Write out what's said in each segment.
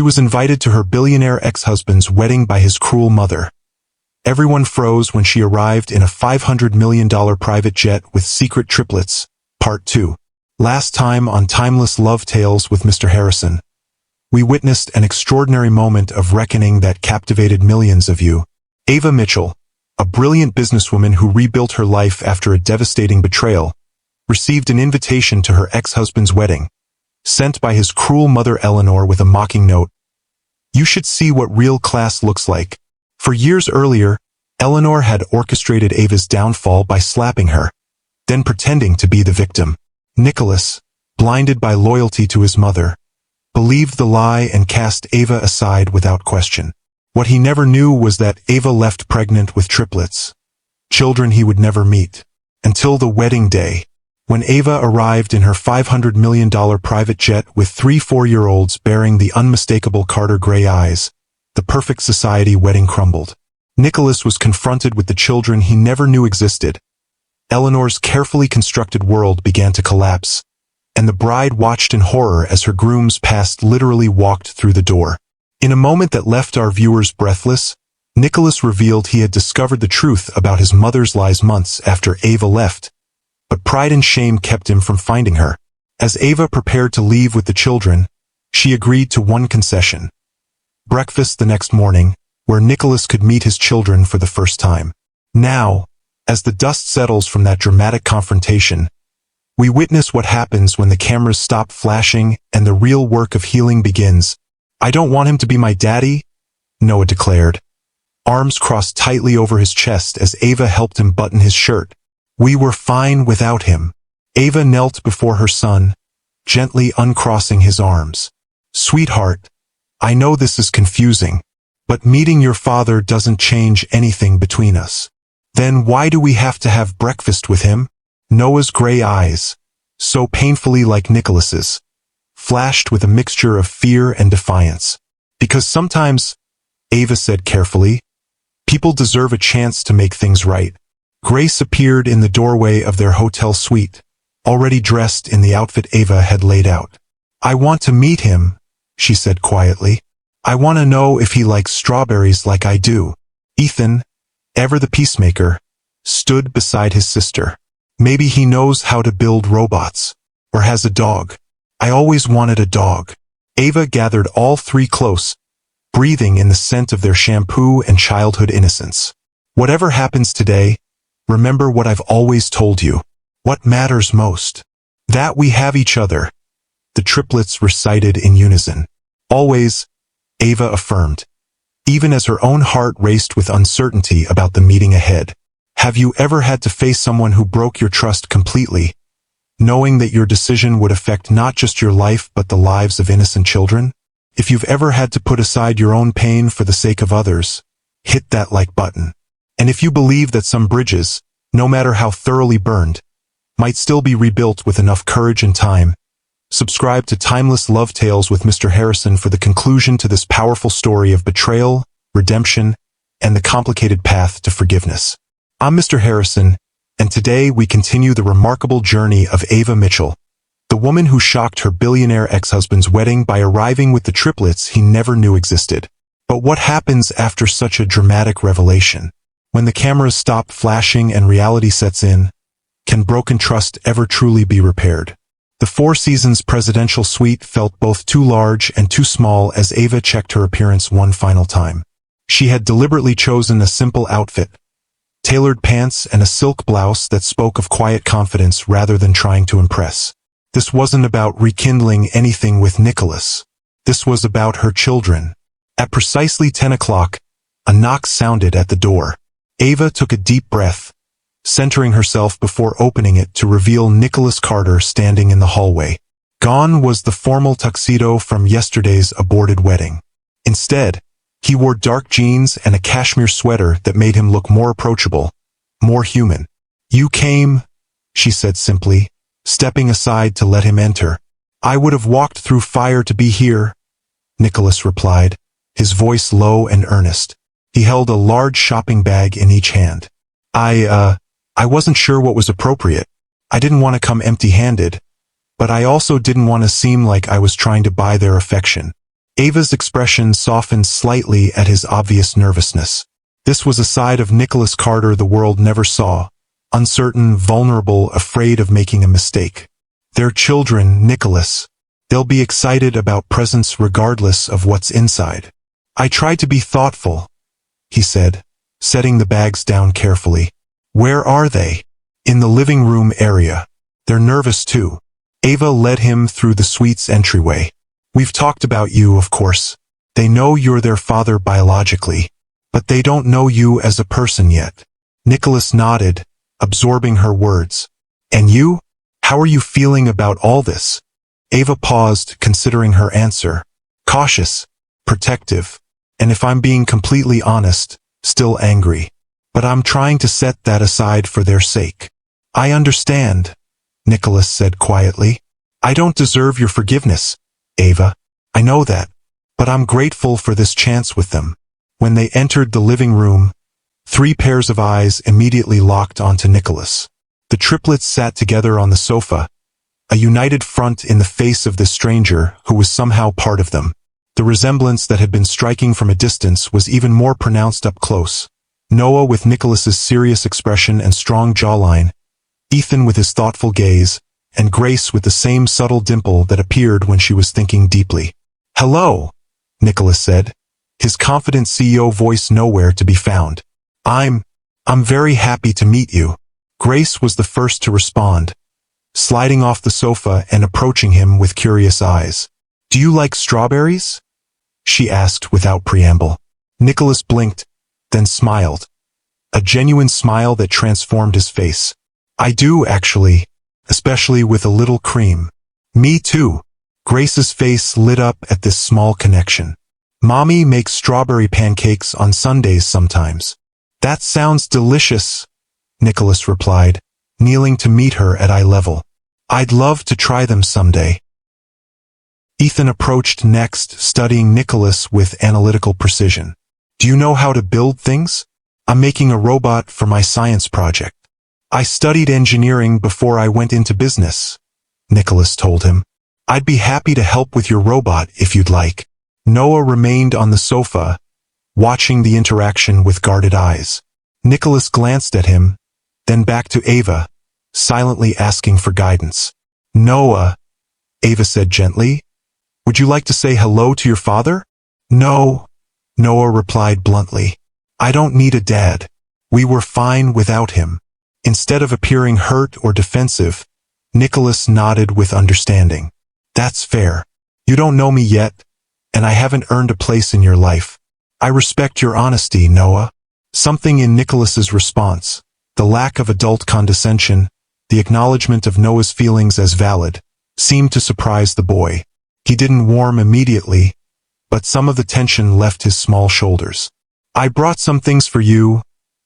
She was invited to her billionaire ex-husband's wedding by his cruel mother. Everyone froze when she arrived in a $500 million private jet with secret triplets. Part 2. Last time on Timeless Love Tales with Mr. Harrison. We witnessed an extraordinary moment of reckoning that captivated millions of you. Ava Mitchell, a brilliant businesswoman who rebuilt her life after a devastating betrayal, received an invitation to her ex-husband's wedding, sent by his cruel mother Eleanor with a mocking note. You should see what real class looks like. For years earlier, Eleanor had orchestrated Ava's downfall by slapping her, then pretending to be the victim. Nicholas, blinded by loyalty to his mother, believed the lie and cast Ava aside without question. What he never knew was that Ava left pregnant with triplets, children he would never meet, until the wedding day, when Ava arrived in her $500 million private jet with 3 4-year-olds bearing the unmistakable Carter gray eyes. The perfect society wedding crumbled. Nicholas was confronted with the children he never knew existed. Eleanor's carefully constructed world began to collapse, and the bride watched in horror as her groom's past literally walked through the door. In a moment that left our viewers breathless, Nicholas revealed he had discovered the truth about his mother's lies months after Ava left, but pride and shame kept him from finding her. As Ava prepared to leave with the children, she agreed to one concession: breakfast the next morning, where Nicholas could meet his children for the first time. Now, as the dust settles from that dramatic confrontation, we witness what happens when the cameras stop flashing and the real work of healing begins. I don't want him to be my daddy, Noah declared, arms crossed tightly over his chest as Ava helped him button his shirt. We were fine without him. Ava knelt before her son, gently uncrossing his arms. Sweetheart, I know this is confusing, but meeting your father doesn't change anything between us. Then why do we have to have breakfast with him? Noah's gray eyes, so painfully like Nicholas's, flashed with a mixture of fear and defiance. Because sometimes, Ava said carefully, people deserve a chance to make things right. Grace appeared in the doorway of their hotel suite, already dressed in the outfit Ava had laid out. I want to meet him, she said quietly. I want to know if he likes strawberries like I do. Ethan, ever the peacemaker, stood beside his sister. Maybe he knows how to build robots, or has a dog. I always wanted a dog. Ava gathered all 3 close, breathing in the scent of their shampoo and childhood innocence. Whatever happens today, remember what I've always told you. What matters most? That we have each other. The triplets recited in unison. Always, Ava affirmed, even as her own heart raced with uncertainty about the meeting ahead. Have you ever had to face someone who broke your trust completely, knowing that your decision would affect not just your life but the lives of innocent children? If you've ever had to put aside your own pain for the sake of others, hit that like button. And if you believe that some bridges, no matter how thoroughly burned, might still be rebuilt with enough courage and time, subscribe to Timeless Love Tales with Mr. Harrison for the conclusion to this powerful story of betrayal, redemption, and the complicated path to forgiveness. I'm Mr. Harrison, and today we continue the remarkable journey of Ava Mitchell, the woman who shocked her billionaire ex-husband's wedding by arriving with the triplets he never knew existed. But what happens after such a dramatic revelation? When the cameras stop flashing and reality sets in, can broken trust ever truly be repaired? The Four Seasons presidential suite felt both too large and too small as Ava checked her appearance one final time. She had deliberately chosen a simple outfit, tailored pants and a silk blouse that spoke of quiet confidence rather than trying to impress. This wasn't about rekindling anything with Nicholas. This was about her children. At precisely 10 o'clock, a knock sounded at the door. Ava took a deep breath, centering herself before opening it to reveal Nicholas Carter standing in the hallway. Gone was the formal tuxedo from yesterday's aborted wedding. Instead, he wore dark jeans and a cashmere sweater that made him look more approachable, more human. You came, she said simply, stepping aside to let him enter. I would have walked through fire to be here, Nicholas replied, his voice low and earnest. He held a large shopping bag in each hand. I wasn't sure what was appropriate. I didn't want to come empty-handed, but I also didn't want to seem like I was trying to buy their affection. Ava's expression softened slightly at his obvious nervousness. This was a side of Nicholas Carter the world never saw, uncertain, vulnerable, afraid of making a mistake. They're children, Nicholas. They'll be excited about presents regardless of what's inside. I tried to be thoughtful, he said, setting the bags down carefully. Where are they? In the living room area. They're nervous too. Ava led him through the suite's entryway. We've talked about you, of course. They know you're their father biologically, but they don't know you as a person yet. Nicholas nodded, absorbing her words. And you? How are you feeling about all this? Ava paused, considering her answer. Cautious, protective, and if I'm being completely honest, still angry. But I'm trying to set that aside for their sake. I understand, Nicholas said quietly. I don't deserve your forgiveness, Ava. I know that, but I'm grateful for this chance with them. When they entered the living room, 3 pairs of eyes immediately locked onto Nicholas. The triplets sat together on the sofa, a united front in the face of this stranger who was somehow part of them. The resemblance that had been striking from a distance was even more pronounced up close. Noah with Nicholas's serious expression and strong jawline, Ethan with his thoughtful gaze, and Grace with the same subtle dimple that appeared when she was thinking deeply. Hello, Nicholas said, his confident CEO voice nowhere to be found. I'm very happy to meet you. Grace was the first to respond, sliding off the sofa and approaching him with curious eyes. Do you like strawberries? She asked without preamble. Nicholas blinked, then smiled. A genuine smile that transformed his face. I do, actually, especially with a little cream. Me too. Grace's face lit up at this small connection. Mommy makes strawberry pancakes on Sundays sometimes. That sounds delicious, Nicholas replied, kneeling to meet her at eye level. I'd love to try them someday. Ethan approached next, studying Nicholas with analytical precision. Do you know how to build things? I'm making a robot for my science project. I studied engineering before I went into business, Nicholas told him. I'd be happy to help with your robot if you'd like. Noah remained on the sofa, watching the interaction with guarded eyes. Nicholas glanced at him, then back to Ava, silently asking for guidance. Noah, Ava said gently, would you like to say hello to your father? No, Noah replied bluntly. I don't need a dad. We were fine without him. Instead of appearing hurt or defensive, Nicholas nodded with understanding. That's fair. You don't know me yet, and I haven't earned a place in your life. I respect your honesty, Noah. Something in Nicholas's response, the lack of adult condescension, the acknowledgement of Noah's feelings as valid, seemed to surprise the boy. He didn't warm immediately, but some of the tension left his small shoulders. I brought some things for you,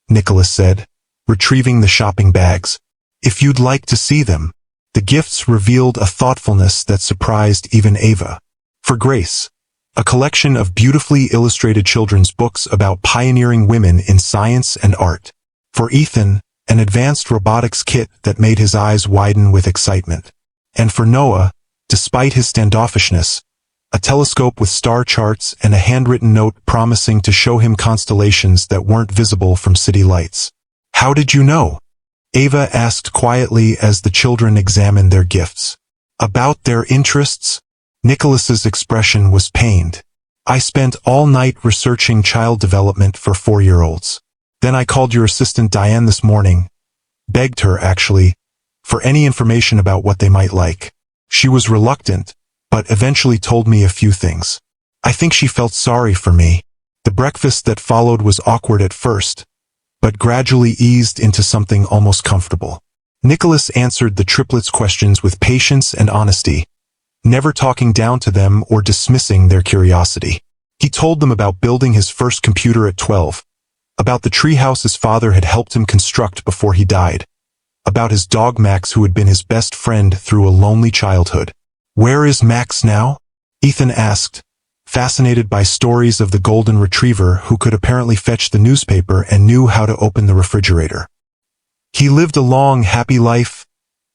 Nicholas said, retrieving the shopping bags. If you'd like to see them. The gifts revealed a thoughtfulness that surprised even Ava. For Grace, a collection of beautifully illustrated children's books about pioneering women in science and art. For Ethan, an advanced robotics kit that made his eyes widen with excitement. And for Noah, despite his standoffishness, a telescope with star charts and a handwritten note promising to show him constellations that weren't visible from city lights. How did you know? Ava asked quietly as the children examined their gifts. About their interests? Nicholas's expression was pained. I spent all night researching child development for 4-year-olds. Then I called your assistant Diane this morning. Begged her, actually, for any information about what they might like. She was reluctant, but eventually told me a few things. I think she felt sorry for me. The breakfast that followed was awkward at first, but gradually eased into something almost comfortable. Nicholas answered the triplets' questions with patience and honesty, never talking down to them or dismissing their curiosity. He told them about building his first computer at 12, about the treehouse his father had helped him construct before he died, about his dog Max who had been his best friend through a lonely childhood. Where is Max now? Ethan asked, fascinated by stories of the golden retriever who could apparently fetch the newspaper and knew how to open the refrigerator. He lived a long, happy life,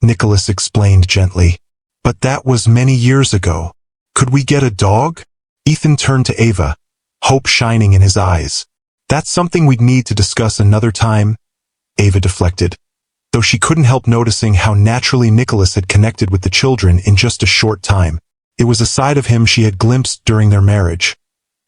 Nicholas explained gently. But that was many years ago. Could we get a dog? Ethan turned to Ava, hope shining in his eyes. That's something we'd need to discuss another time, Ava deflected, though she couldn't help noticing how naturally Nicholas had connected with the children in just a short time. It was a side of him she had glimpsed during their marriage.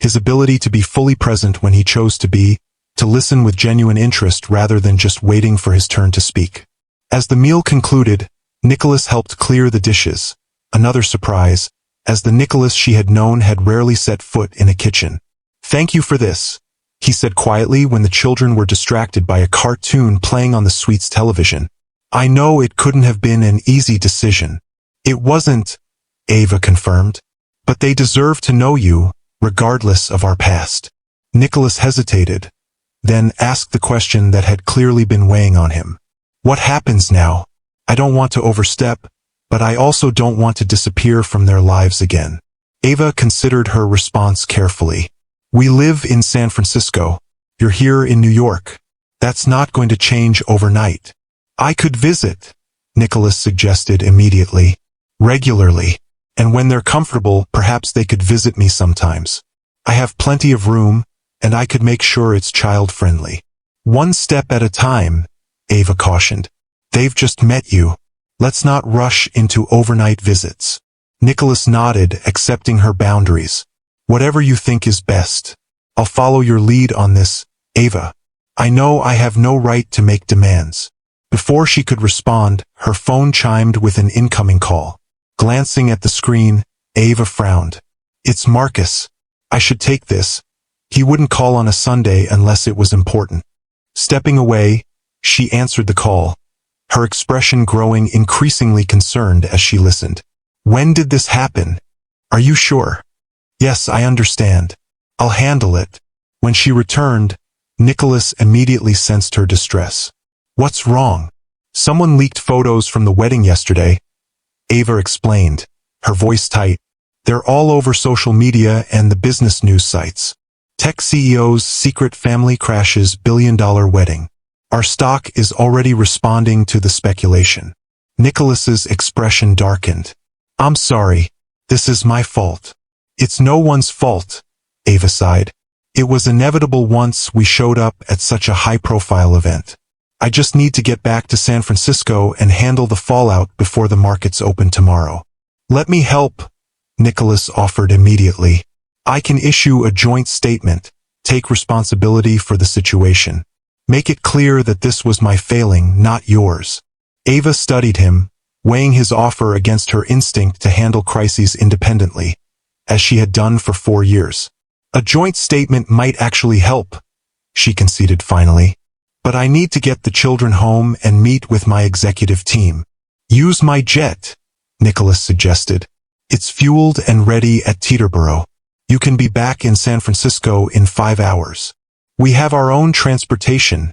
His ability to be fully present when he chose to be, to listen with genuine interest rather than just waiting for his turn to speak. As the meal concluded, Nicholas helped clear the dishes. Another surprise, as the Nicholas she had known had rarely set foot in a kitchen. "Thank you for this," he said quietly when the children were distracted by a cartoon playing on the suite's television. "I know it couldn't have been an easy decision." "It wasn't," Ava confirmed. "But they deserve to know you, regardless of our past." Nicholas hesitated, then asked the question that had clearly been weighing on him. "What happens now? I don't want to overstep, but I also don't want to disappear from their lives again." Ava considered her response carefully. "We live in San Francisco. You're here in New York. That's not going to change overnight." "I could visit," Nicholas suggested immediately. "Regularly. And when they're comfortable, perhaps they could visit me sometimes. I have plenty of room, and I could make sure it's child-friendly." "One step at a time," Ava cautioned. "They've just met you. Let's not rush into overnight visits." Nicholas nodded, accepting her boundaries. "Whatever you think is best. I'll follow your lead on this, Ava. I know I have no right to make demands." Before she could respond, her phone chimed with an incoming call. Glancing at the screen, Ava frowned. "It's Marcus. I should take this. He wouldn't call on a Sunday unless it was important." Stepping away, she answered the call, her expression growing increasingly concerned as she listened. "When did this happen? Are you sure?" "Yes, I understand. I'll handle it." When she returned, Nicholas immediately sensed her distress. "What's wrong?" "Someone leaked photos from the wedding yesterday," Ava explained, her voice tight. "They're all over social media and the business news sites. Tech CEO's secret family crashes billion-dollar wedding. Our stock is already responding to the speculation." Nicholas's expression darkened. "I'm sorry. This is my fault." "It's no one's fault," Ava sighed. "It was inevitable once we showed up at such a high-profile event. I just need to get back to San Francisco and handle the fallout before the markets open tomorrow." "Let me help," Nicholas offered immediately. "I can issue a joint statement, take responsibility for the situation. Make it clear that this was my failing, not yours." Ava studied him, weighing his offer against her instinct to handle crises independently, as she had done for 4 years. "A joint statement might actually help," she conceded finally. "But I need to get the children home and meet with my executive team." "Use my jet," Nicholas suggested. "It's fueled and ready at Teterboro. You can be back in San Francisco in 5 hours." "We have our own transportation,"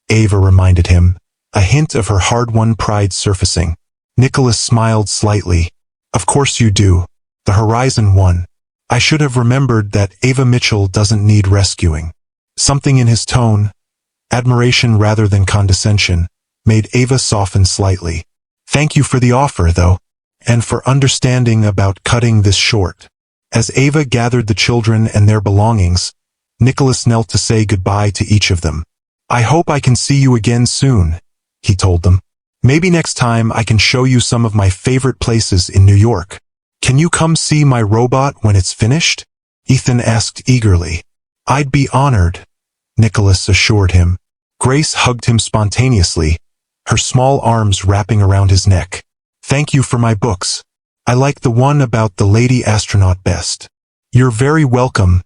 Ava reminded him, a hint of her hard-won pride surfacing. Nicholas smiled slightly. "Of course you do. The Horizon one. I should have remembered that Ava Mitchell doesn't need rescuing." Something in his tone, admiration rather than condescension, made Ava soften slightly. "Thank you for the offer, though, and for understanding about cutting this short." As Ava gathered the children and their belongings, Nicholas knelt to say goodbye to each of them. "I hope I can see you again soon," he told them. "Maybe next time I can show you some of my favorite places in New York." "Can you come see my robot when it's finished?" Ethan asked eagerly. "I'd be honored," Nicholas assured him. Grace hugged him spontaneously, her small arms wrapping around his neck. "Thank you for my books. I like the one about the lady astronaut best." "You're very welcome,"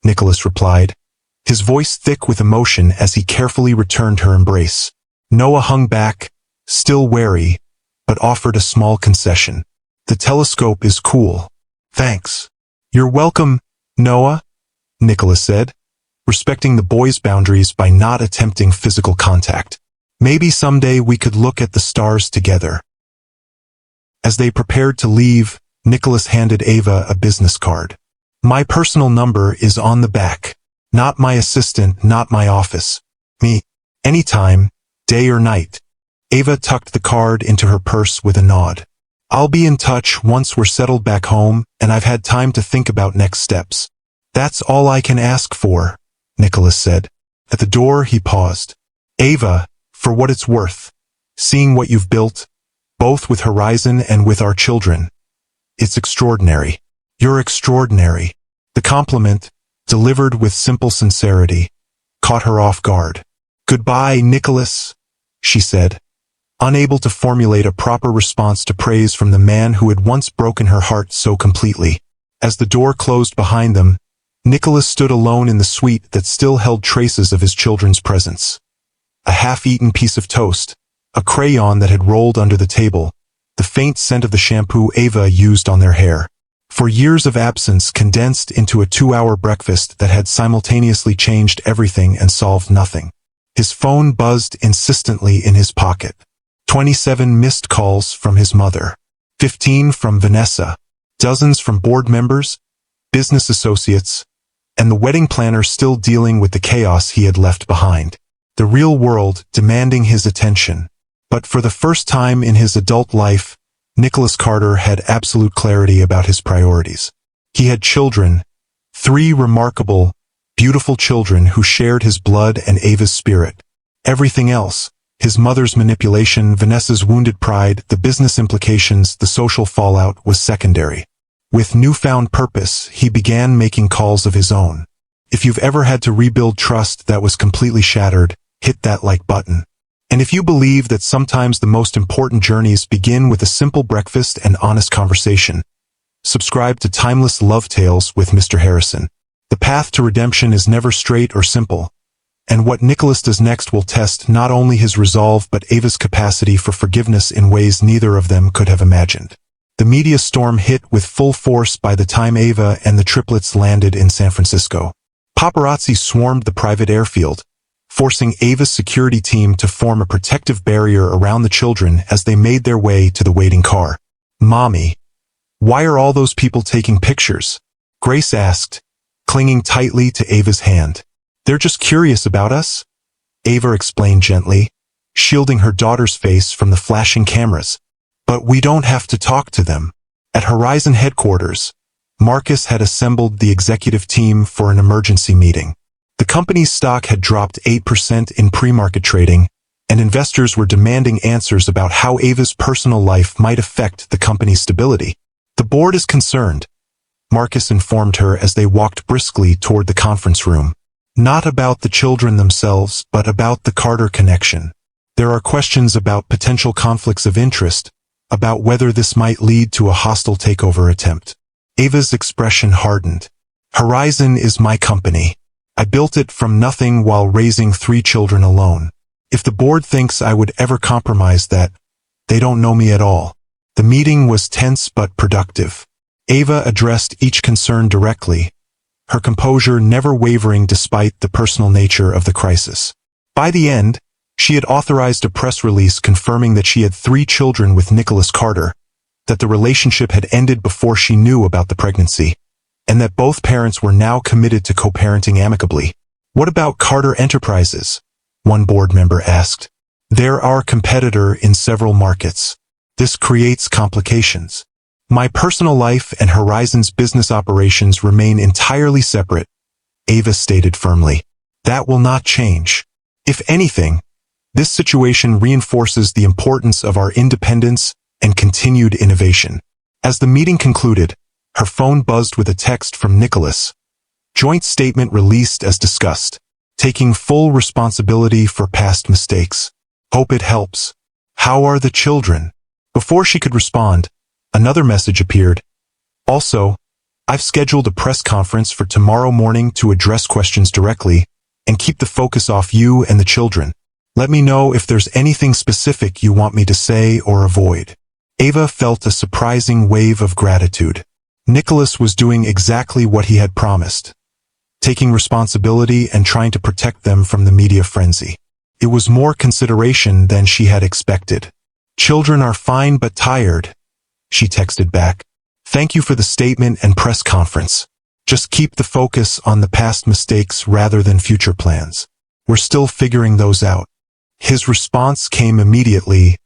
Nicholas replied, his voice thick with emotion as he carefully returned her embrace. Noah hung back, still wary, but offered a small concession. "The telescope is cool. Thanks." "You're welcome, Noah," Nicholas said, respecting the boy's boundaries by not attempting physical contact. "Maybe someday we could look at the stars together." As they prepared to leave, Nicholas handed Ava a business card. "My personal number is on the back. Not my assistant, not my office. Me. Anytime, day or night." Ava tucked the card into her purse with a nod. I'll be in touch once we're settled back home and I've had time to think about next steps. That's all I can ask for, Nicholas said. At the door, he paused. Ava, for what it's worth, seeing what you've built, both with Horizon and with our children, it's extraordinary. You're extraordinary. The compliment, delivered with simple sincerity, caught her off guard. Goodbye, Nicholas, she said, unable to formulate a proper response to praise from the man who had once broken her heart so completely. As the door closed behind them, Nicholas stood alone in the suite that still held traces of his children's presence. A half-eaten piece of toast, a crayon that had rolled under the table, the faint scent of the shampoo Ava used on their hair. For years of absence condensed into a 2-hour breakfast that had simultaneously changed everything and solved nothing. His phone buzzed insistently in his pocket. 27 missed calls from his mother. 15 from Vanessa. Dozens from board members, business associates, and the wedding planner still dealing with the chaos he had left behind. The real world demanding his attention. But for the first time in his adult life, Nicholas Carter had absolute clarity about his priorities. He had children, 3 remarkable, beautiful children who shared his blood and Ava's spirit. Everything else, his mother's manipulation, Vanessa's wounded pride, the business implications, the social fallout, was secondary. With newfound purpose, he began making calls of his own. If you've ever had to rebuild trust that was completely shattered, hit that like button. And if you believe that sometimes the most important journeys begin with a simple breakfast and honest conversation, subscribe to Timeless Love Tales with Mr. Harrison. The path to redemption is never straight or simple, and what Nicholas does next will test not only his resolve but Ava's capacity for forgiveness in ways neither of them could have imagined. The media storm hit with full force by the time Ava and the triplets landed in San Francisco. Paparazzi swarmed the private airfield, forcing Ava's security team to form a protective barrier around the children as they made their way to the waiting car. Mommy, why are all those people taking pictures? Grace asked, clinging tightly to Ava's hand. They're just curious about us, Ava explained gently, shielding her daughter's face from the flashing cameras. But we don't have to talk to them. At Horizon headquarters, Marcus had assembled the executive team for an emergency meeting. The company's stock had dropped 8% in pre-market trading, and investors were demanding answers about how Ava's personal life might affect the company's stability. The board is concerned, Marcus informed her as they walked briskly toward the conference room. Not about the children themselves, but about the Carter connection. There are questions about potential conflicts of interest, about whether this might lead to a hostile takeover attempt. Ava's expression hardened. Horizon is my company. I built it from nothing while raising 3 children alone. If the board thinks I would ever compromise that, they don't know me at all. The meeting was tense but productive. Ava addressed each concern directly, her composure never wavering despite the personal nature of the crisis. By the end, she had authorized a press release confirming that she had 3 children with Nicholas Carter, that the relationship had ended before she knew about the pregnancy, and that both parents were now committed to co-parenting amicably. What about Carter Enterprises? One board member asked. They're our competitor in several markets. This creates complications. My personal life and Horizon's business operations remain entirely separate, Ava stated firmly. That will not change. If anything, this situation reinforces the importance of our independence and continued innovation. As the meeting concluded, her phone buzzed with a text from Nicholas. Joint statement released as discussed. Taking full responsibility for past mistakes. Hope it helps. How are the children? Before she could respond, another message appeared. Also, I've scheduled a press conference for tomorrow morning to address questions directly and keep the focus off you and the children. Let me know if there's anything specific you want me to say or avoid. Ava felt a surprising wave of gratitude. Nicholas was doing exactly what he had promised, taking responsibility and trying to protect them from the media frenzy. It was more consideration than she had expected. Children are fine but tired, she texted back. Thank you for the statement and press conference. Just keep the focus on the past mistakes rather than future plans. We're still figuring those out. His response came immediately.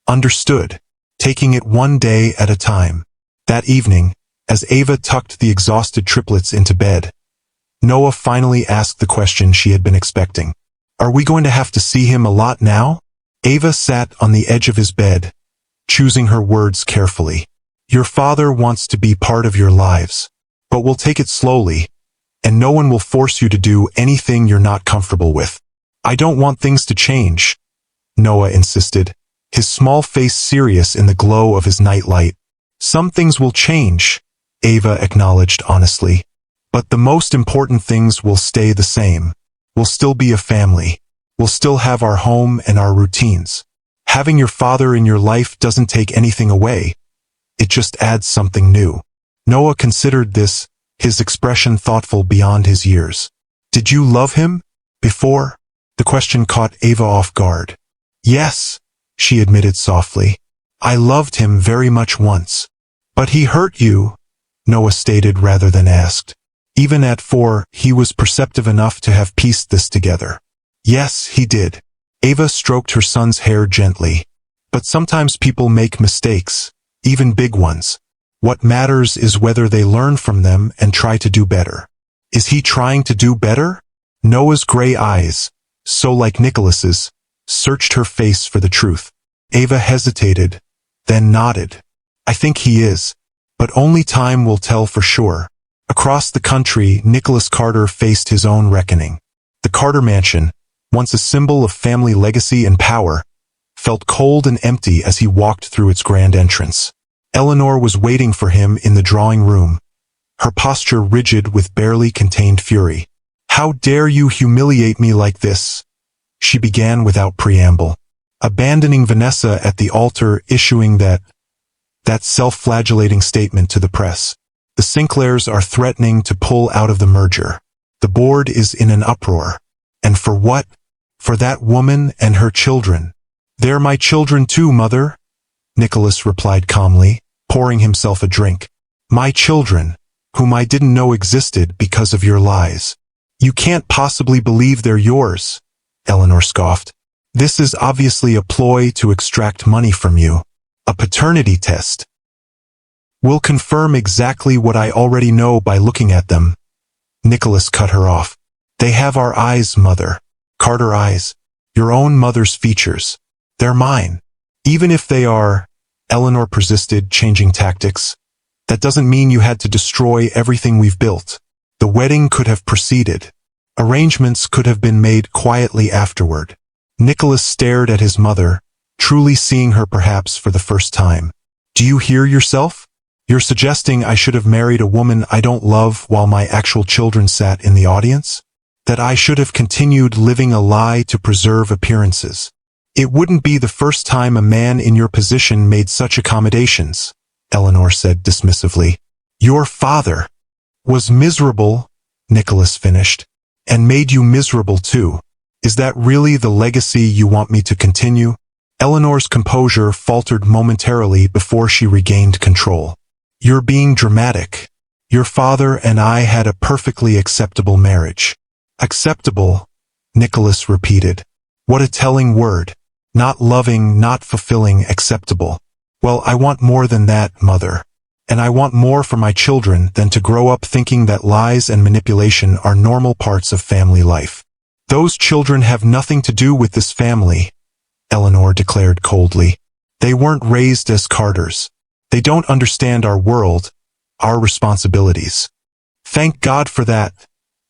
Understood. taking it one day at a time. That evening, as Ava tucked the exhausted triplets into bed, Noah finally asked the question she had been expecting. Are we going to have to see him a lot now? Ava sat on the edge of his bed, choosing her words carefully. Your father wants to be part of your lives, but we'll take it slowly, and no one will force you to do anything you're not comfortable with. I don't want things to change, Noah insisted, his small face serious in the glow of his nightlight. Some things will change, Ava acknowledged honestly, but the most important things will stay the same. We'll still be a family. We'll still have our home and our routines. Having your father in your life doesn't take anything away. It just adds something new. Noah considered this, his expression thoughtful beyond his years. Did you love him before? The question caught Ava off guard. Yes, she admitted softly. I loved him very much once. But he hurt you, Noah stated rather than asked. Even at 4, he was perceptive enough to have pieced this together. Yes, he did. Ava stroked her son's hair gently. But sometimes people make mistakes, even big ones. What matters is whether they learn from them and try to do better. Is he trying to do better? Noah's gray eyes, so like Nicholas's, searched her face for the truth. Ava hesitated, then nodded. I think he is, but only time will tell for sure. Across the country, Nicholas Carter faced his own reckoning. The Carter mansion, once a symbol of family legacy and power, felt cold and empty as he walked through its grand entrance. Eleanor was waiting for him in the drawing room, her posture rigid with barely contained fury. How dare you humiliate me like this? She began without preamble, abandoning Vanessa at the altar, issuing that self-flagellating statement to the press. The Sinclairs are threatening to pull out of the merger. The board is in an uproar. And for what? For that woman and her children. They're my children too, Mother, Nicholas replied calmly, pouring himself a drink. My children, whom I didn't know existed because of your lies. You can't possibly believe they're yours, Eleanor scoffed. This is obviously a ploy to extract money from you. A paternity test. We'll confirm exactly what I already know by looking at them. Nicholas cut her off. They have our eyes, Mother. Carter eyes. Your own mother's features. They're mine. Even if they are, Eleanor persisted, changing tactics. That doesn't mean you had to destroy everything we've built. The wedding could have proceeded. Arrangements could have been made quietly afterward. Nicholas stared at his mother, truly seeing her perhaps for the first time. Do you hear yourself? You're suggesting I should have married a woman I don't love while my actual children sat in the audience? That I should have continued living a lie to preserve appearances? It wouldn't be the first time a man in your position made such accommodations, Eleanor said dismissively. Your father was miserable, Nicholas finished, and made you miserable too. Is that really the legacy you want me to continue? Eleanor's composure faltered momentarily before she regained control. You're being dramatic. Your father and I had a perfectly acceptable marriage. Acceptable, Nicholas repeated. What a telling word. Not loving, not fulfilling, acceptable. Well, I want more than that, Mother. And I want more for my children than to grow up thinking that lies and manipulation are normal parts of family life. Those children have nothing to do with this family, Eleanor declared coldly. They weren't raised as Carters. They don't understand our world, our responsibilities. Thank God for that,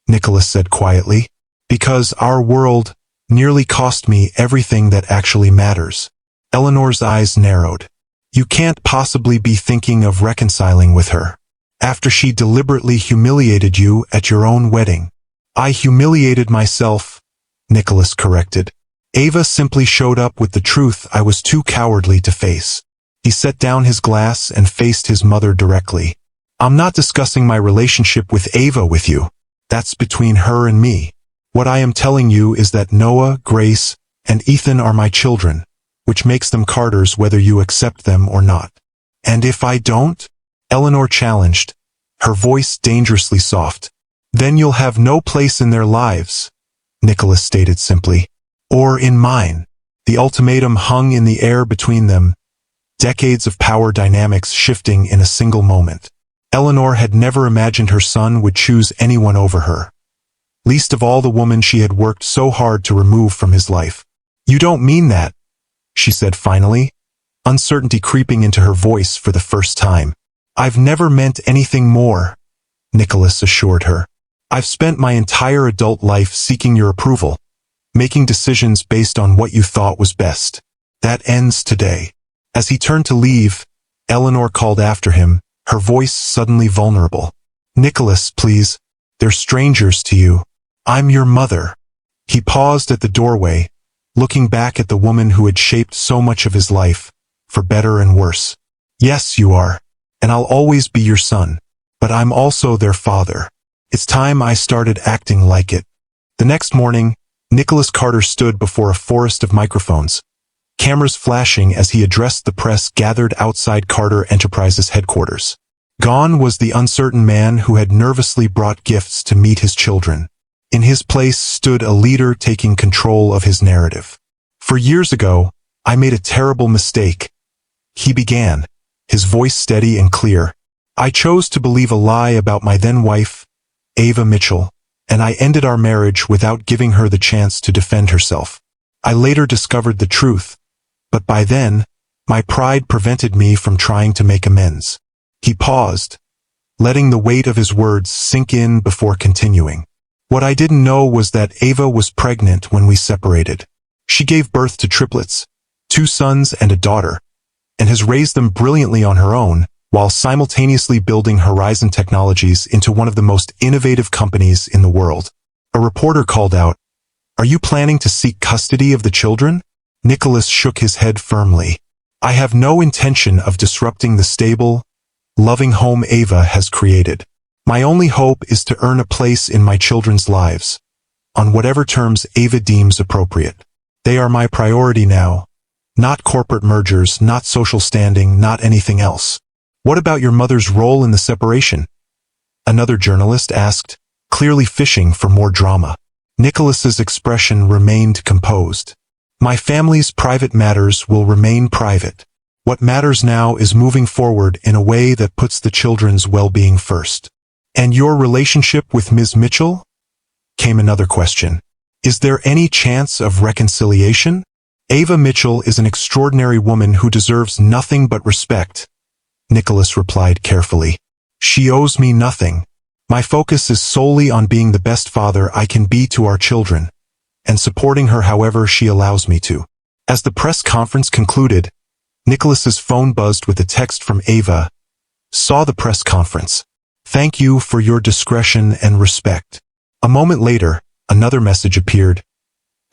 Nicholas said quietly, because our world nearly cost me everything that actually matters. Eleanor's eyes narrowed. You can't possibly be thinking of reconciling with her. After she deliberately humiliated you at your own wedding. I humiliated myself, Nicholas corrected. Ava simply showed up with the truth I was too cowardly to face. He set down his glass and faced his mother directly. I'm not discussing my relationship with Ava with you. That's between her and me. What I am telling you is that Noah, Grace, and Ethan are my children, which makes them Carters whether you accept them or not. And if I don't? Eleanor challenged, her voice dangerously soft. Then you'll have no place in their lives, Nicholas stated simply. Or in mine. The ultimatum hung in the air between them, decades of power dynamics shifting in a single moment. Eleanor had never imagined her son would choose anyone over her, least of all the woman she had worked so hard to remove from his life. "You don't mean that," she said finally, uncertainty creeping into her voice for the first time. "I've never meant anything more," Nicholas assured her. "I've spent my entire adult life seeking your approval, making decisions based on what you thought was best. That ends today." As he turned to leave, Eleanor called after him, her voice suddenly vulnerable. "Nicholas, please. They're strangers to you. I'm your mother." He paused at the doorway, looking back at the woman who had shaped so much of his life, for better and worse. "Yes, you are. And I'll always be your son. But I'm also their father. It's time I started acting like it." The next morning, Nicholas Carter stood before a forest of microphones, cameras flashing as he addressed the press gathered outside Carter Enterprises headquarters. Gone was the uncertain man who had nervously brought gifts to meet his children. In his place stood a leader taking control of his narrative. "For years ago, I made a terrible mistake," he began, his voice steady and clear. "I chose to believe a lie about my then-wife, Ava Mitchell, and I ended our marriage without giving her the chance to defend herself. I later discovered the truth, but by then, my pride prevented me from trying to make amends." He paused, letting the weight of his words sink in before continuing. "What I didn't know was that Ava was pregnant when we separated. She gave birth to triplets, 2 sons and a daughter, and has raised them brilliantly on her own, while simultaneously building Horizon Technologies into one of the most innovative companies in the world." A reporter called out, "Are you planning to seek custody of the children?" Nicholas shook his head firmly. "I have no intention of disrupting the stable, loving home Ava has created. My only hope is to earn a place in my children's lives, on whatever terms Ava deems appropriate. They are my priority now. Not corporate mergers, not social standing, not anything else." "What about your mother's role in the separation?" another journalist asked, clearly fishing for more drama. Nicholas's expression remained composed. "My family's private matters will remain private. What matters now is moving forward in a way that puts the children's well-being first." "And your relationship with Ms. Mitchell?" came another question. "Is there any chance of reconciliation?" "Ava Mitchell is an extraordinary woman who deserves nothing but respect," Nicholas replied carefully. "She owes me nothing. My focus is solely on being the best father I can be to our children, and supporting her however she allows me to." As the press conference concluded, Nicholas's phone buzzed with a text from Ava. "Saw the press conference. Thank you for your discretion and respect." A moment later, another message appeared.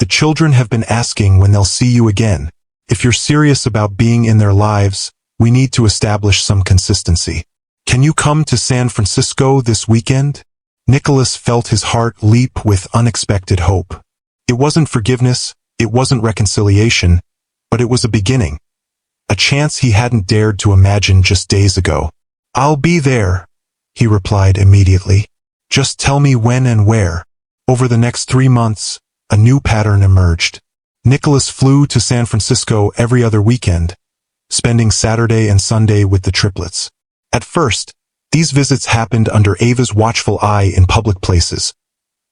"The children have been asking when they'll see you again. If you're serious about being in their lives, we need to establish some consistency. Can you come to San Francisco this weekend?" Nicholas felt his heart leap with unexpected hope. It wasn't forgiveness, it wasn't reconciliation, but it was a beginning. A chance he hadn't dared to imagine just days ago. "I'll be there," he replied immediately. "Just tell me when and where." Over the next 3 months, a new pattern emerged. Nicholas flew to San Francisco every other weekend, spending Saturday and Sunday with the triplets. At first, these visits happened under Ava's watchful eye in public places: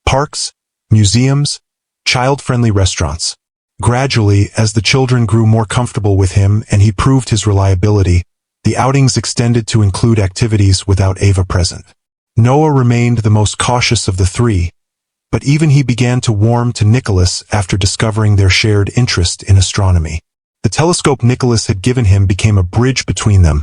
parks, museums, child-friendly restaurants. Gradually, as the children grew more comfortable with him and he proved his reliability, the outings extended to include activities without Ava present. Noah remained the most cautious of the 3, but even he began to warm to Nicholas after discovering their shared interest in astronomy. The telescope Nicholas had given him became a bridge between them,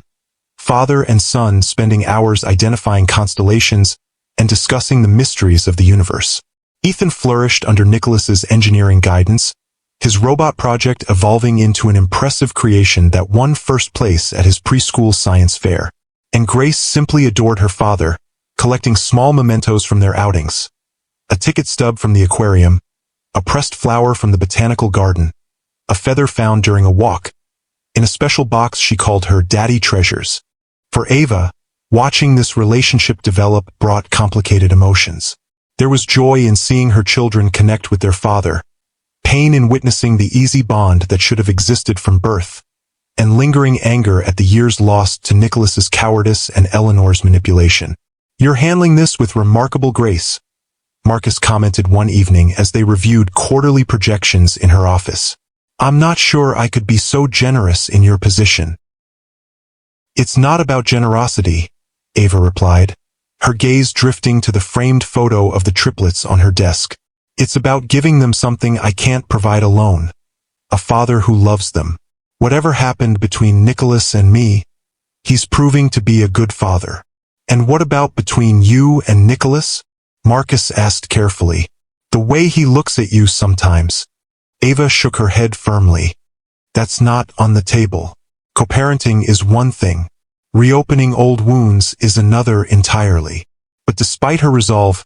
father and son spending hours identifying constellations and discussing the mysteries of the universe. Ethan flourished under Nicholas's engineering guidance, his robot project evolving into an impressive creation that won first place at his preschool science fair. And Grace simply adored her father, collecting small mementos from their outings: a ticket stub from the aquarium, a pressed flower from the botanical garden, a feather found during a walk. In a special box she called her Daddy Treasures. For Ava, watching this relationship develop brought complicated emotions. There was joy in seeing her children connect with their father, pain in witnessing the easy bond that should have existed from birth, and lingering anger at the years lost to Nicholas's cowardice and Eleanor's manipulation. "You're handling this with remarkable grace," Marcus commented one evening as they reviewed quarterly projections in her office. "I'm not sure I could be so generous in your position." "It's not about generosity," Ava replied, her gaze drifting to the framed photo of the triplets on her desk. "It's about giving them something I can't provide alone. A father who loves them. Whatever happened between Nicholas and me, he's proving to be a good father." "And what about between you and Nicholas?" Marcus asked carefully. "The way he looks at you sometimes." Ava shook her head firmly. "That's not on the table. Co-parenting is one thing. Reopening old wounds is another entirely." But despite her resolve,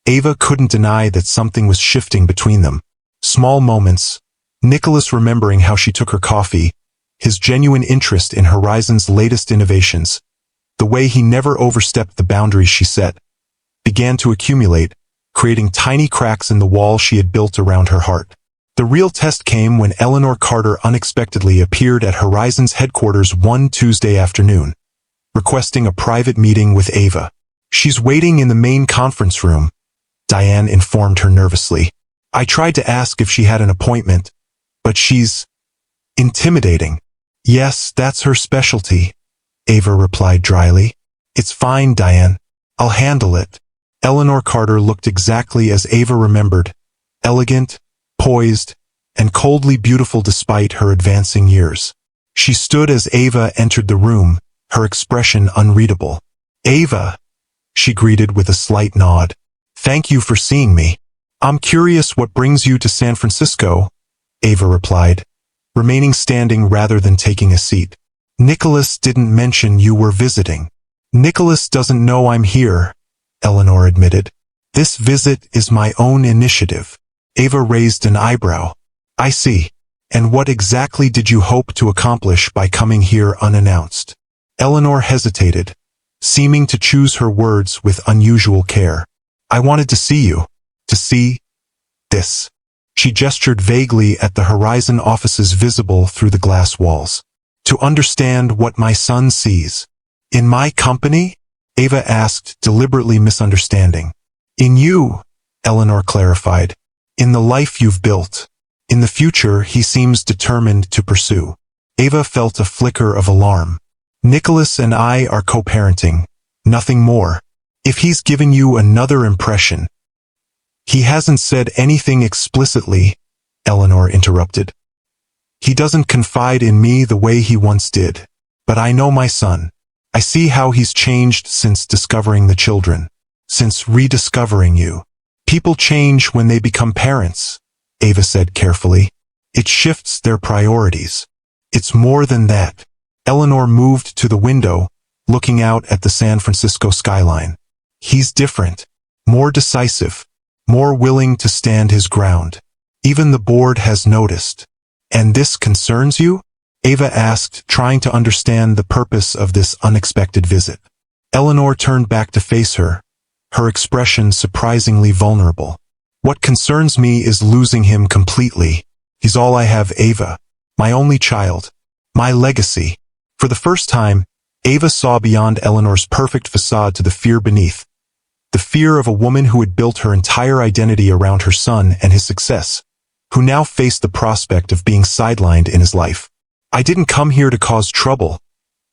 Ava couldn't deny that something was shifting between them. Small moments, Nicholas remembering how she took her coffee, his genuine interest in Horizon's latest innovations, the way he never overstepped the boundaries she set, began to accumulate, creating tiny cracks in the wall she had built around her heart. The real test came when Eleanor Carter unexpectedly appeared at Horizon's headquarters one Tuesday afternoon, requesting a private meeting with Ava. "She's waiting in the main conference room," Diane informed her nervously. "I tried to ask if she had an appointment, but she's intimidating." "Yes, that's her specialty," Ava replied dryly. "It's fine, Diane. I'll handle it." Eleanor Carter looked exactly as Ava remembered, elegant, poised, and coldly beautiful despite her advancing years. She stood as Ava entered the room, her expression unreadable. "Ava," she greeted with a slight nod. "Thank you for seeing me." "I'm curious what brings you to San Francisco," Ava replied, remaining standing rather than taking a seat. "Nicholas didn't mention you were visiting." "Nicholas doesn't know I'm here," Eleanor admitted. "This visit is my own initiative." Ava raised an eyebrow. "I see. And what exactly did you hope to accomplish by coming here unannounced?" Eleanor hesitated, seeming to choose her words with unusual care. "I wanted to see you. To see this." She gestured vaguely at the Horizon offices visible through the glass walls. "To understand what my son sees." "In my company?" Ava asked, deliberately misunderstanding. "In you," Eleanor clarified. "In the life you've built. In the future he seems determined to pursue." Ava felt a flicker of alarm. "Nicholas and I are co-parenting, nothing more. If he's given you another impression—" "He hasn't said anything explicitly," Eleanor interrupted. "He doesn't confide in me the way he once did. But I know my son. I see how he's changed since discovering the children, since rediscovering you." "People change when they become parents," Ava said carefully. "It shifts their priorities." "It's more than that." Eleanor moved to the window, looking out at the San Francisco skyline. "He's different, more decisive, more willing to stand his ground. Even the board has noticed." "And this concerns you?" Ava asked, trying to understand the purpose of this unexpected visit. Eleanor turned back to face her, her expression surprisingly vulnerable. "What concerns me is losing him completely. He's all I have, Ava. My only child. My legacy." For the first time, Ava saw beyond Eleanor's perfect facade to the fear beneath. The fear of a woman who had built her entire identity around her son and his success, who now faced the prospect of being sidelined in his life. "I didn't come here to cause trouble,"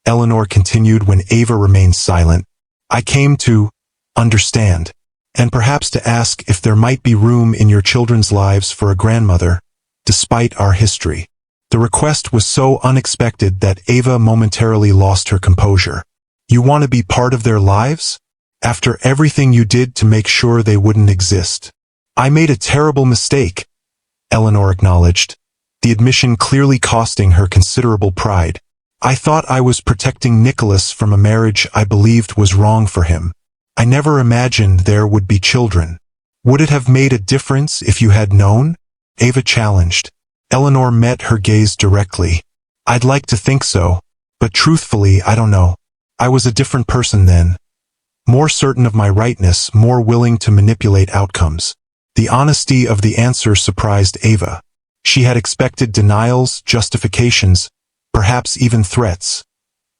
Eleanor continued when Ava remained silent. "I came to understand, and perhaps to ask if there might be room in your children's lives for a grandmother, despite our history." The request was so unexpected that Ava momentarily lost her composure. "You want to be part of their lives? After everything you did to make sure they wouldn't exist?" "I made a terrible mistake," Eleanor acknowledged, the admission clearly costing her considerable pride. "I thought I was protecting Nicholas from a marriage I believed was wrong for him. I never imagined there would be children." "Would it have made a difference if you had known?" Ava challenged. Eleanor met her gaze directly. "I'd like to think so, but truthfully I don't know. I was a different person then. More certain of my rightness, more willing to manipulate outcomes." The honesty of the answer surprised Ava. She had expected denials, justifications, perhaps even threats.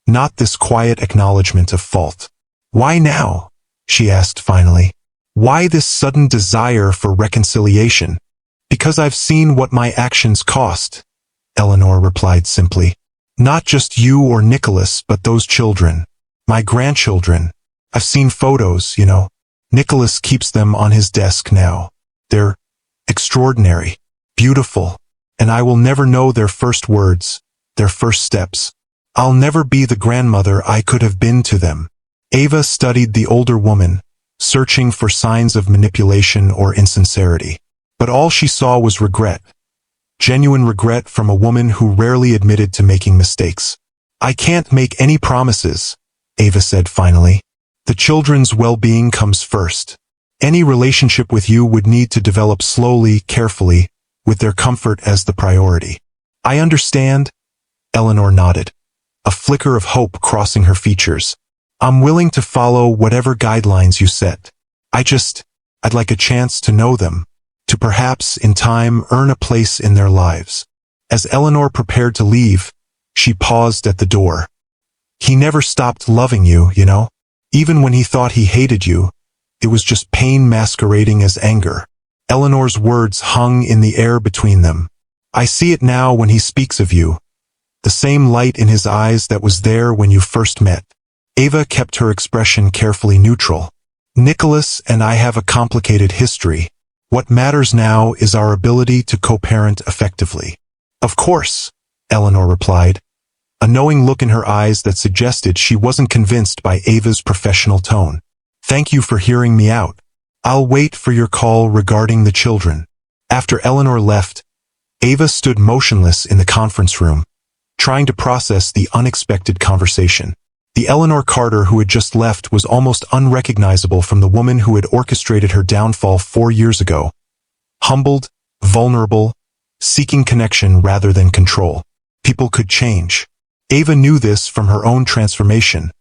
Not this quiet acknowledgement of fault. Why now? She asked finally. Why this sudden desire for reconciliation? Because I've seen what my actions cost, Eleanor replied simply. Not just you or Nicholas, but those children. My grandchildren. I've seen photos, you know. Nicholas keeps them on his desk now. They're extraordinary, beautiful, and I will never know their first words, their first steps. I'll never be the grandmother I could have been to them. Ava studied the older woman, searching for signs of manipulation or insincerity. But all she saw was regret. Genuine regret from a woman who rarely admitted to making mistakes. I can't make any promises, Ava said finally. The children's well-being comes first. Any relationship with you would need to develop slowly, carefully, with their comfort as the priority. I understand, Eleanor nodded, a flicker of hope crossing her features. I'm willing to follow whatever guidelines you set. I'd like a chance to know them, to perhaps, in time, earn a place in their lives. As Eleanor prepared to leave, she paused at the door. He never stopped loving you, you know? Even when he thought he hated you, it was just pain masquerading as anger. Eleanor's words hung in the air between them. I see it now when he speaks of you. The same light in his eyes that was there when you first met. Ava kept her expression carefully neutral. Nicholas and I have a complicated history. What matters now is our ability to co-parent effectively. Of course, Eleanor replied, a knowing look in her eyes that suggested she wasn't convinced by Ava's professional tone. Thank you for hearing me out. I'll wait for your call regarding the children. After Eleanor left, Ava stood motionless in the conference room, trying to process the unexpected conversation. The Eleanor Carter who had just left was almost unrecognizable from the woman who had orchestrated her downfall 4 years ago. Humbled, vulnerable, seeking connection rather than control. People could change. Ava knew this from her own transformation,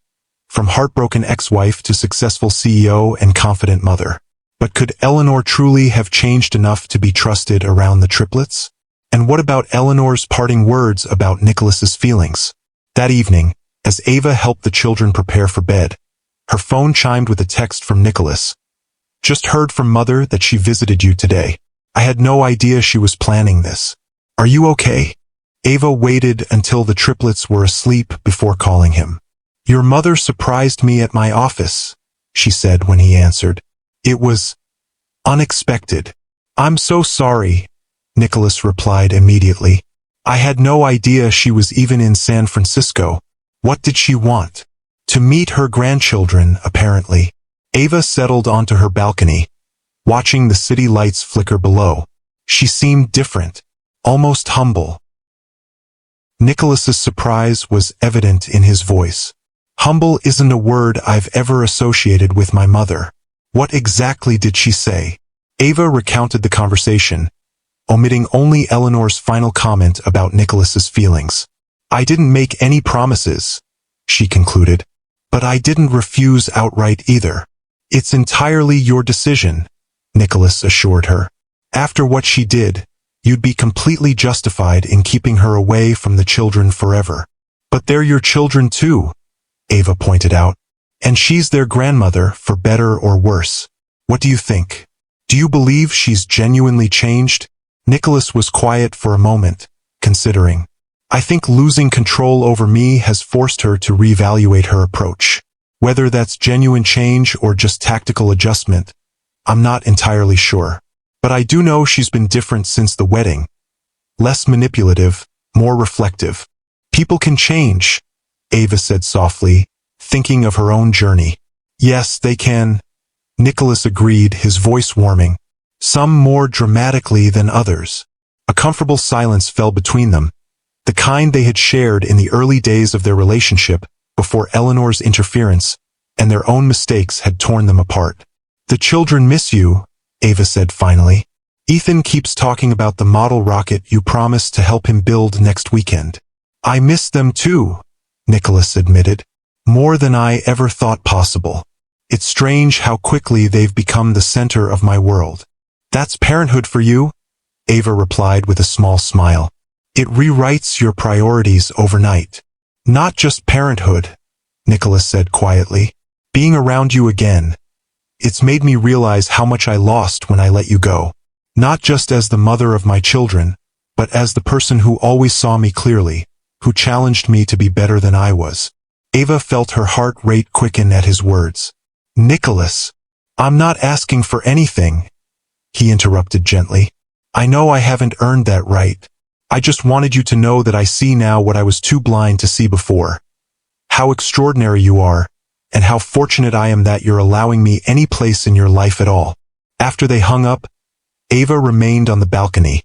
from heartbroken ex-wife to successful CEO and confident mother. But could Eleanor truly have changed enough to be trusted around the triplets? And what about Eleanor's parting words about Nicholas's feelings? That evening, as Ava helped the children prepare for bed, her phone chimed with a text from Nicholas. Just heard from Mother that she visited you today. I had no idea she was planning this. Are you okay? Ava waited until the triplets were asleep before calling him. Your mother surprised me at my office, she said when he answered. It was unexpected. I'm so sorry, Nicholas replied immediately. I had no idea she was even in San Francisco. What did she want? To meet her grandchildren, apparently. Ava settled onto her balcony, watching the city lights flicker below. She seemed different, almost humble. Nicholas's surprise was evident in his voice. Humble isn't a word I've ever associated with my mother. What exactly did she say? Ava recounted the conversation, omitting only Eleanor's final comment about Nicholas's feelings. I didn't make any promises, she concluded, but I didn't refuse outright either. It's entirely your decision, Nicholas assured her. After what she did, you'd be completely justified in keeping her away from the children forever. But they're your children too, Ava pointed out. And she's their grandmother, for better or worse. What do you think? Do you believe she's genuinely changed? Nicholas was quiet for a moment, considering. I think losing control over me has forced her to reevaluate her approach. Whether that's genuine change or just tactical adjustment, I'm not entirely sure. But I do know she's been different since the wedding. Less manipulative, more reflective. People can change, Ava said softly, thinking of her own journey. Yes, they can, Nicholas agreed, his voice warming. Some more dramatically than others. A comfortable silence fell between them, the kind they had shared in the early days of their relationship before Eleanor's interference and their own mistakes had torn them apart. The children miss you, Ava said finally. Ethan keeps talking about the model rocket you promised to help him build next weekend. I miss them too, Nicholas admitted. More than I ever thought possible. It's strange how quickly they've become the center of my world. That's parenthood for you, Ava replied with a small smile. It rewrites your priorities overnight. Not just parenthood, Nicholas said quietly. Being around you again. It's made me realize how much I lost when I let you go. Not just as the mother of my children, but as the person who always saw me clearly, who challenged me to be better than I was. Ava felt her heart rate quicken at his words. Nicholas, I'm not asking for anything, he interrupted gently. I know I haven't earned that right. I just wanted you to know that I see now what I was too blind to see before. How extraordinary you are, and how fortunate I am that you're allowing me any place in your life at all. After they hung up, Ava remained on the balcony,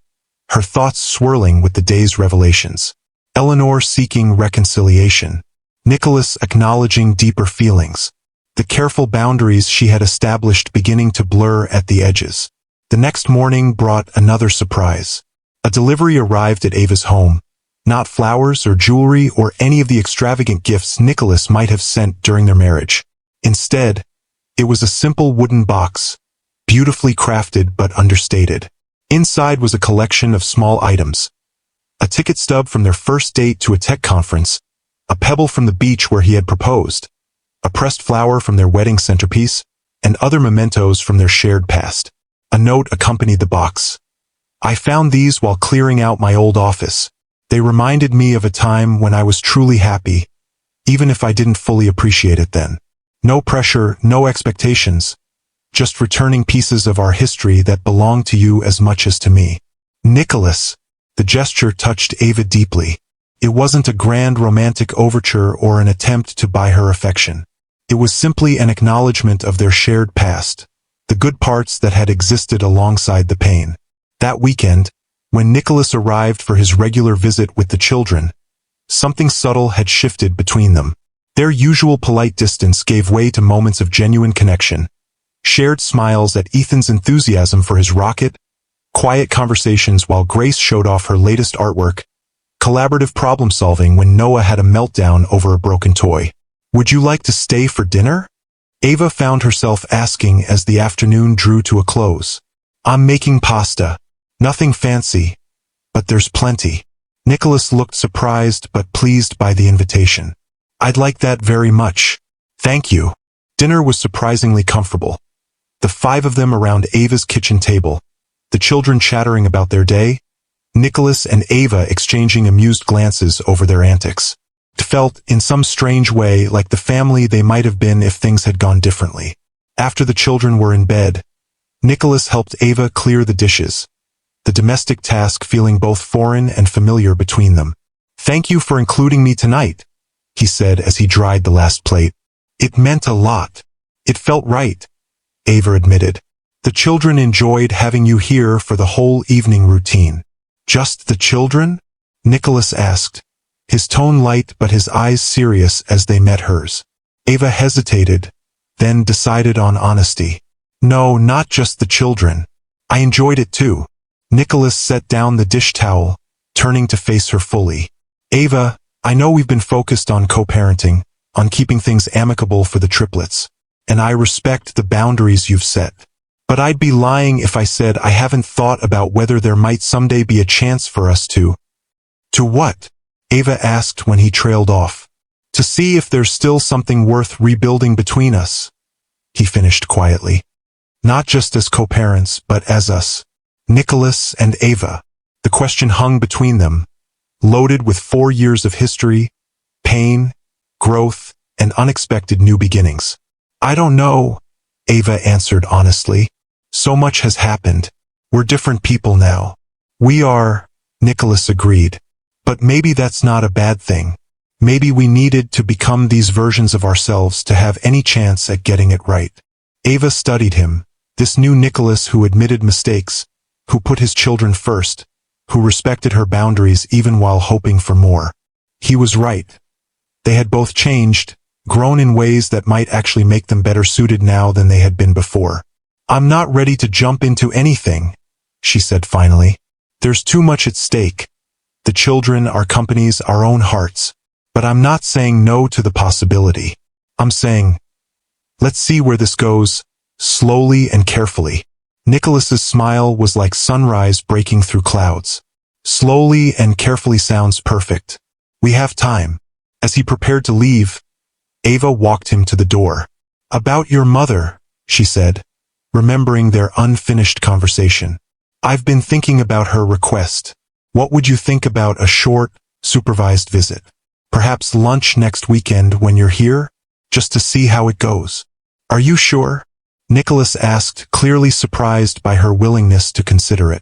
her thoughts swirling with the day's revelations. Eleanor seeking reconciliation. Nicholas acknowledging deeper feelings. The careful boundaries she had established beginning to blur at the edges. The next morning brought another surprise. A delivery arrived at Ava's home. Not flowers or jewelry or any of the extravagant gifts Nicholas might have sent during their marriage. Instead, it was a simple wooden box, beautifully crafted but understated. Inside was a collection of small items. A ticket stub from their first date to a tech conference, a pebble from the beach where he had proposed, a pressed flower from their wedding centerpiece, and other mementos from their shared past. A note accompanied the box. I found these while clearing out my old office. They reminded me of a time when I was truly happy, even if I didn't fully appreciate it then. No pressure, no expectations, just returning pieces of our history that belong to you as much as to me. Nicholas, the gesture touched Ava deeply. It wasn't a grand romantic overture or an attempt to buy her affection. It was simply an acknowledgement of their shared past, the good parts that had existed alongside the pain. That weekend, when Nicholas arrived for his regular visit with the children, something subtle had shifted between them. Their usual polite distance gave way to moments of genuine connection. Shared smiles at Ethan's enthusiasm for his rocket, quiet conversations while Grace showed off her latest artwork, collaborative problem-solving when Noah had a meltdown over a broken toy. Would you like to stay for dinner? Ava found herself asking as the afternoon drew to a close. I'm making pasta. Nothing fancy, but there's plenty. Nicholas looked surprised but pleased by the invitation. I'd like that very much. Thank you. Dinner was surprisingly comfortable. The five of them around Ava's kitchen table, the children chattering about their day, Nicholas and Ava exchanging amused glances over their antics. It felt, in some strange way, like the family they might have been if things had gone differently. After the children were in bed, Nicholas helped Ava clear the dishes, the domestic task feeling both foreign and familiar between them. Thank you for including me tonight, he said as he dried the last plate. It meant a lot. It felt right, Ava admitted. The children enjoyed having you here for the whole evening routine. Just the children? Nicholas asked, his tone light but his eyes serious as they met hers. Ava hesitated, then decided on honesty. No, not just the children. I enjoyed it too. Nicholas set down the dish towel, turning to face her fully. Ava, I know we've been focused on co-parenting, on keeping things amicable for the triplets, and I respect the boundaries you've set. But I'd be lying if I said I haven't thought about whether there might someday be a chance for us to. To what? Ava asked when he trailed off. To see if there's still something worth rebuilding between us, he finished quietly. Not just as co-parents, but as us. Nicholas and Ava. The question hung between them, loaded with 4 years of history, pain, growth, and unexpected new beginnings. I don't know, Ava answered honestly. So much has happened. We're different people now. We are, Nicholas agreed. But maybe that's not a bad thing. Maybe we needed to become these versions of ourselves to have any chance at getting it right. Ava studied him, this new Nicholas who admitted mistakes, who put his children first, who respected her boundaries even while hoping for more. He was right. They had both changed, grown in ways that might actually make them better suited now than they had been before. I'm not ready to jump into anything, she said finally. There's too much at stake. The children, our companies, our own hearts. But I'm not saying no to the possibility. I'm saying, let's see where this goes, slowly and carefully. Nicholas's smile was like sunrise breaking through clouds. Slowly and carefully sounds perfect. We have time. As he prepared to leave, Ava walked him to the door. About your mother, she said, remembering their unfinished conversation. I've been thinking about her request. What would you think about a short, supervised visit? Perhaps lunch next weekend when you're here? Just to see how it goes. Are you sure? Nicholas asked, clearly surprised by her willingness to consider it.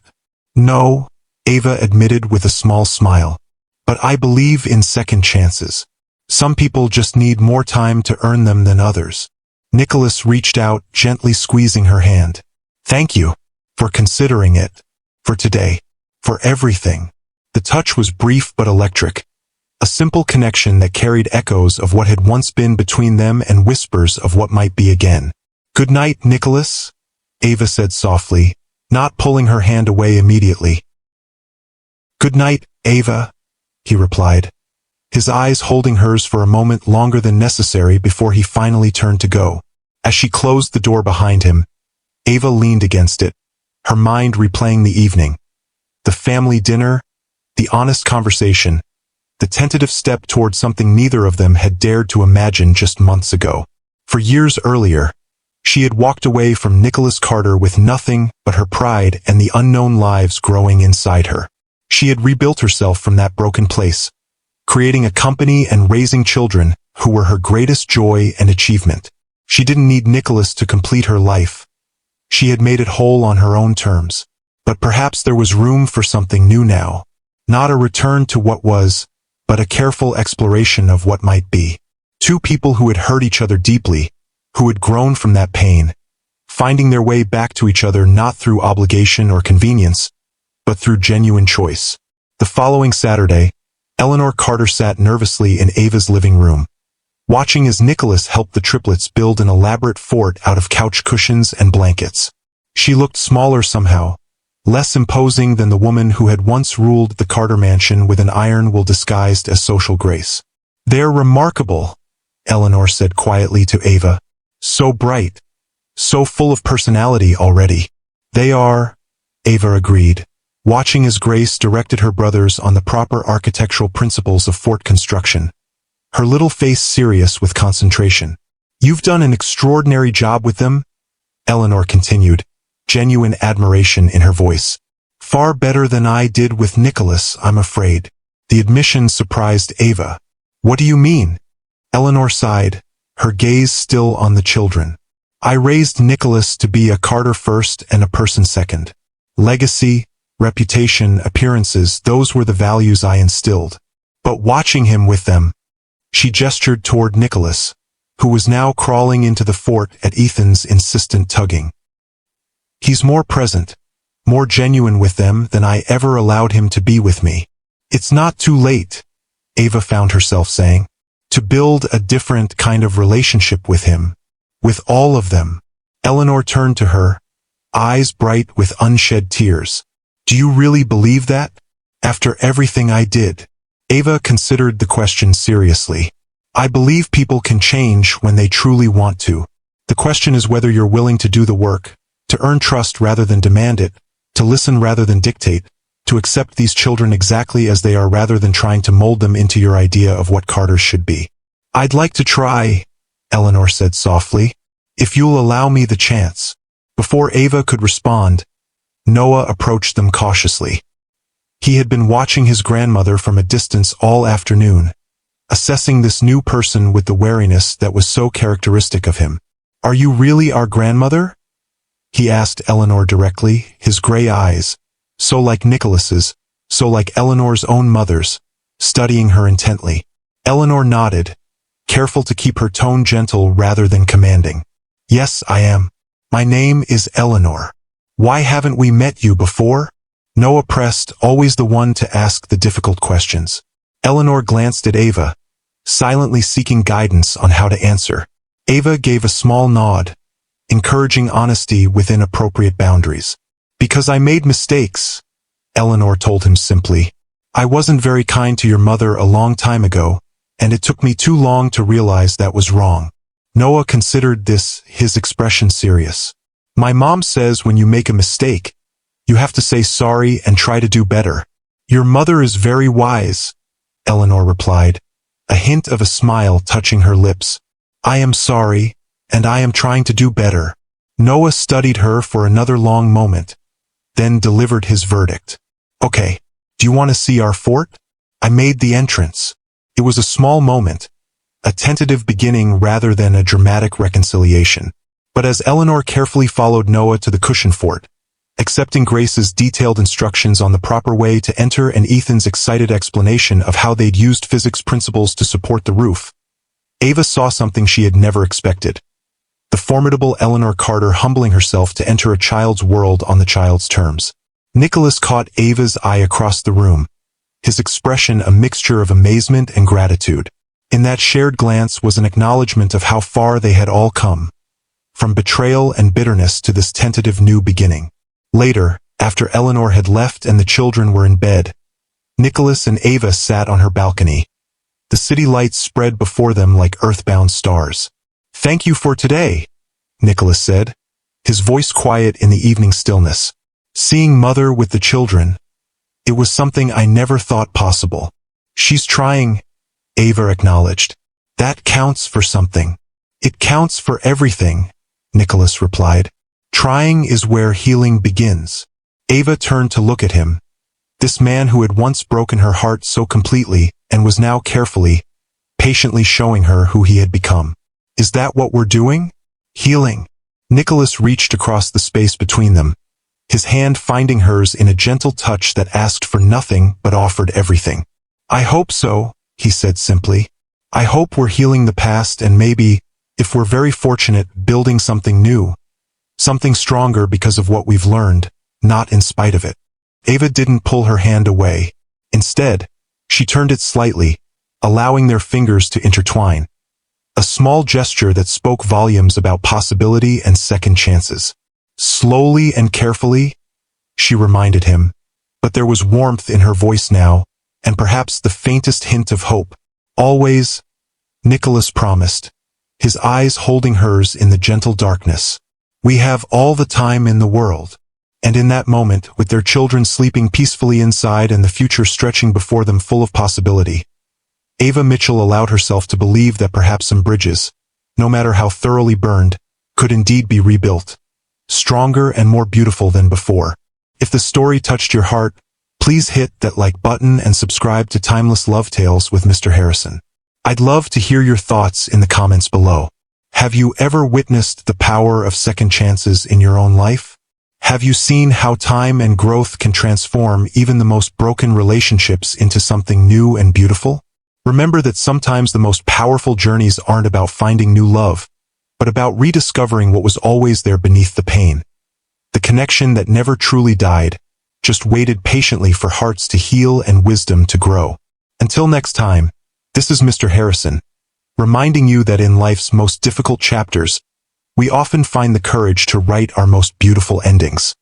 No, Ava admitted with a small smile. But I believe in second chances. Some people just need more time to earn them than others. Nicholas reached out, gently squeezing her hand. Thank you. For considering it. For today. For everything. The touch was brief but electric. A simple connection that carried echoes of what had once been between them and whispers of what might be again. Good night, Nicholas, Ava said softly, not pulling her hand away immediately. Good night, Ava, he replied, his eyes holding hers for a moment longer than necessary before he finally turned to go. As she closed the door behind him, Ava leaned against it, her mind replaying the evening. The family dinner, the honest conversation, the tentative step toward something neither of them had dared to imagine just months ago. For years earlier, she had walked away from Nicholas Carter with nothing but her pride and the unknown lives growing inside her. She had rebuilt herself from that broken place, creating a company and raising children who were her greatest joy and achievement. She didn't need Nicholas to complete her life. She had made it whole on her own terms. But perhaps there was room for something new now. Not a return to what was, but a careful exploration of what might be. Two people who had hurt each other deeply, who had grown from that pain, finding their way back to each other not through obligation or convenience, but through genuine choice. The following Saturday, Eleanor Carter sat nervously in Ava's living room, watching as Nicholas helped the triplets build an elaborate fort out of couch cushions and blankets. She looked smaller somehow, less imposing than the woman who had once ruled the Carter mansion with an iron will disguised as social grace. They're remarkable, Eleanor said quietly to Ava. So bright, so full of personality already. They are, Ava agreed, watching as Grace directed her brothers on the proper architectural principles of fort construction, her little face serious with concentration. You've done an extraordinary job with them, Eleanor continued, genuine admiration in her voice. Far better than I did with Nicholas, I'm afraid. The admission surprised Ava. What do you mean? Eleanor sighed, her gaze still on the children. I raised Nicholas to be a Carter first and a person second. Legacy, reputation, appearances, those were the values I instilled. But watching him with them, she gestured toward Nicholas, who was now crawling into the fort at Ethan's insistent tugging. He's more present, more genuine with them than I ever allowed him to be with me. It's not too late, Ava found herself saying, to build a different kind of relationship with him, with all of them. Eleanor turned to her, eyes bright with unshed tears. Do you really believe that? After everything I did? Ava considered the question seriously. I believe people can change when they truly want to. The question is whether you're willing to do the work, to earn trust rather than demand it, to listen rather than dictate, to accept these children exactly as they are rather than trying to mold them into your idea of what Carters should be. I'd like to try, Eleanor said softly, if you'll allow me the chance. Before Ava could respond, Noah approached them cautiously. He had been watching his grandmother from a distance all afternoon, assessing this new person with the wariness that was so characteristic of him. Are you really our grandmother? He asked Eleanor directly, his gray eyes, so like Nicholas's, so like Eleanor's own mother's, studying her intently. Eleanor nodded, careful to keep her tone gentle rather than commanding. Yes, I am. My name is Eleanor. Why haven't we met you before? Noah pressed, always the one to ask the difficult questions. Eleanor glanced at Ava, silently seeking guidance on how to answer. Ava gave a small nod, encouraging honesty within appropriate boundaries. Because I made mistakes, Eleanor told him simply. I wasn't very kind to your mother a long time ago, and it took me too long to realize that was wrong. Noah considered this, his expression serious. My mom says when you make a mistake, you have to say sorry and try to do better. Your mother is very wise, Eleanor replied, a hint of a smile touching her lips. I am sorry, and I am trying to do better. Noah studied her for another long moment, then delivered his verdict. Okay, do you want to see our fort? I made the entrance. It was a small moment, a tentative beginning rather than a dramatic reconciliation. But as Eleanor carefully followed Noah to the cushion fort, accepting Grace's detailed instructions on the proper way to enter and Ethan's excited explanation of how they'd used physics principles to support the roof, Ava saw something she had never expected. The formidable Eleanor Carter humbling herself to enter a child's world on the child's terms. Nicholas caught Ava's eye across the room, his expression a mixture of amazement and gratitude. In that shared glance was an acknowledgement of how far they had all come, from betrayal and bitterness to this tentative new beginning. Later, after Eleanor had left and the children were in bed, Nicholas and Ava sat on her balcony. The city lights spread before them like earthbound stars. Thank you for today, Nicholas said, his voice quiet in the evening stillness. Seeing Mother with the children, it was something I never thought possible. She's trying, Ava acknowledged. That counts for something. It counts for everything, Nicholas replied. Trying is where healing begins. Ava turned to look at him. This man who had once broken her heart so completely and was now carefully, patiently showing her who he had become. Is that what we're doing? Healing. Nicholas reached across the space between them, his hand finding hers in a gentle touch that asked for nothing but offered everything. I hope so, he said simply. I hope we're healing the past and maybe, if we're very fortunate, building something new. Something stronger because of what we've learned, not in spite of it. Ava didn't pull her hand away. Instead, she turned it slightly, allowing their fingers to intertwine. A small gesture that spoke volumes about possibility and second chances. Slowly and carefully, she reminded him, but there was warmth in her voice now, and perhaps the faintest hint of hope. Always, Nicholas promised, his eyes holding hers in the gentle darkness. We have all the time in the world. And in that moment, with their children sleeping peacefully inside and the future stretching before them full of possibility, Ava Mitchell allowed herself to believe that perhaps some bridges, no matter how thoroughly burned, could indeed be rebuilt, stronger and more beautiful than before. If the story touched your heart, please hit that like button and subscribe to Timeless Love Tales with Mr. Harrison. I'd love to hear your thoughts in the comments below. Have you ever witnessed the power of second chances in your own life? Have you seen how time and growth can transform even the most broken relationships into something new and beautiful? Remember that sometimes the most powerful journeys aren't about finding new love, but about rediscovering what was always there beneath the pain. The connection that never truly died, just waited patiently for hearts to heal and wisdom to grow. Until next time, this is Mr. Harrison, reminding you that in life's most difficult chapters, we often find the courage to write our most beautiful endings.